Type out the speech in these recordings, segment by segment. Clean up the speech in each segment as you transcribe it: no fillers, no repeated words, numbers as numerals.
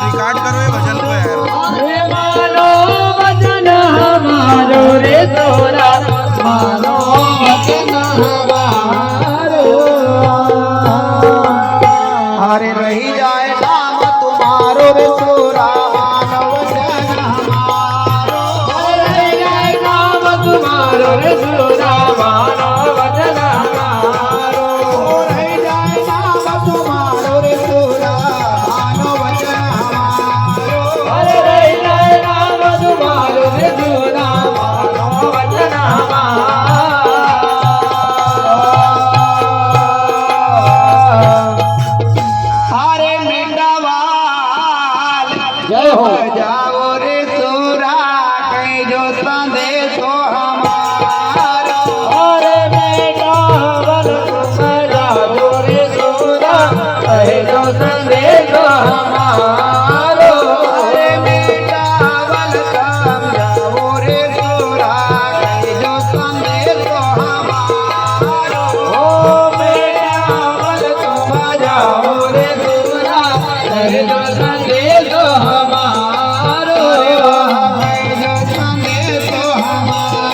Record करो ये भजन को यार। अरे मानो वचन हमारो रे सोरा, मानो वचन हमारो। अरे रही जाए नाम तुम्हारो रे सोरा, मानो वचन हमारो। अरे रही जाए नाम तुम्हारो रे सोरा, मानो वचन हमारो। रही जाए नाम तुम्हारो रे सोरा, मानो वचन हमारो। अरे रही जाए नाम तुम्हारो रे सोरा, मानो वचन अरे मिंडावाल जय हो। जाओ रे सोरा, कहीं जो संदेशो हमारो। अरे बेटा बल जाओ रे सोरा, कहे जो संदेश हमारो। अरे मिंडावाल जाओ रे सोरा, कहीं जो संदेशो हमारो। ओ बेटा बल जाओ रे सोरा, कहे जो संदेश हमारो। कहीं जो संदेशो हमारो।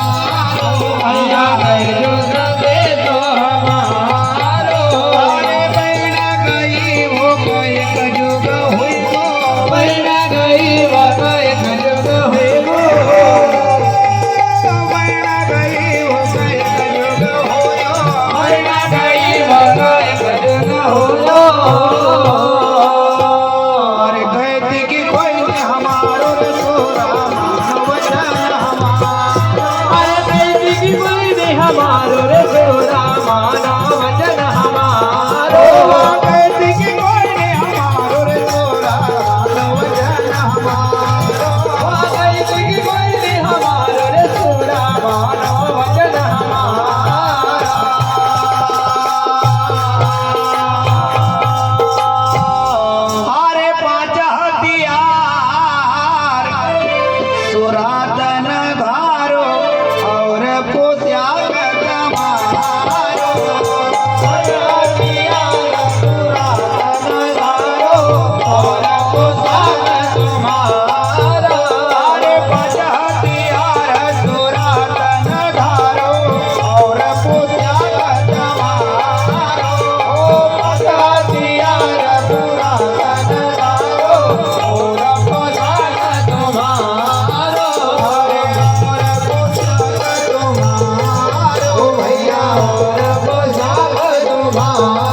भैया कहे जो संदेश हमारो। अरे बहना गई वो कोई कजुग हुई तो, बहना गई वो एक जुग हुई वो। बहना गई वो कोई कजुग होयो। बहना गई वो एक जुग हुयो। अरे कहती कि कोई ने हमारो रे सोरा, मानो वचन हमारो। अरे बेटी की कोई ने हमारो रे सोरा, मानो वचन हमारो। कहती कि कोई ने हमारो रे सोरा, मानो वचन हमारो। बेटी की कोई ने हमारो रे सोरा, मानो वचन हमारो। अरे पांच हथियार सुरातन घारो, और पोस्या कमारो। पांच हथियार सुरातन घारो, और पोस्या तुम्हारा। अरे पांच हथियार सुरातन घारो, और पोस्या कमारो। पांच हथियार सुरातन घारो, और पोस्या तुम्हारा। तुम्हारो भैया और पोस्या तुम्हारो।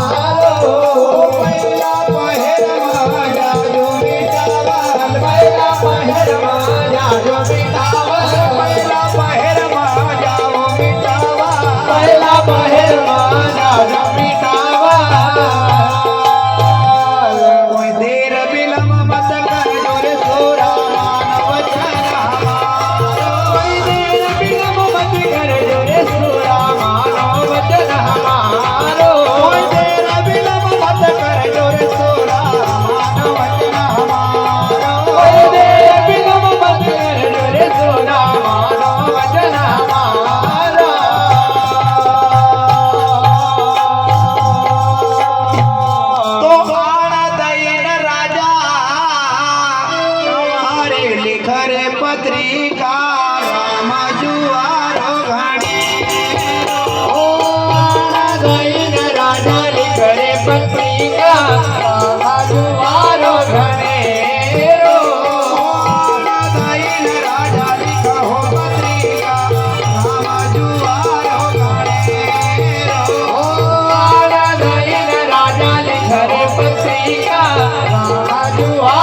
पहिला पहर महाजा जो मिटावल, पहला पहर माया जो मिटावल, पहिला पहर महाजा वो मिटावल। पहला पहर माया जो मिटावल। कोई देर विलंब मत कर जो रे सोरा, मानो वचन हमारो। कोई देर विलंब मत कर जो रे सोरा, मानो वचन हमारो। कोई देर विलंब मत कर जो रे सोरा, मानो वचन हमारो। कोई देर विलंब मत कर जो रे सोरा, मानो वचन हमारो। तो आण दईन राजा तुम्हारे लिख रे पत्रिका, राम जुआरो घड़ी। ओ आण दईन राजा लिख रे पत्रिका, जुआरो घनेरो। आण दईन राजा लिख हो पत्रिका, राम जुआरो घड़ेरो। ओ आण दईन राजा लिख रे पत्रिका, जुआरो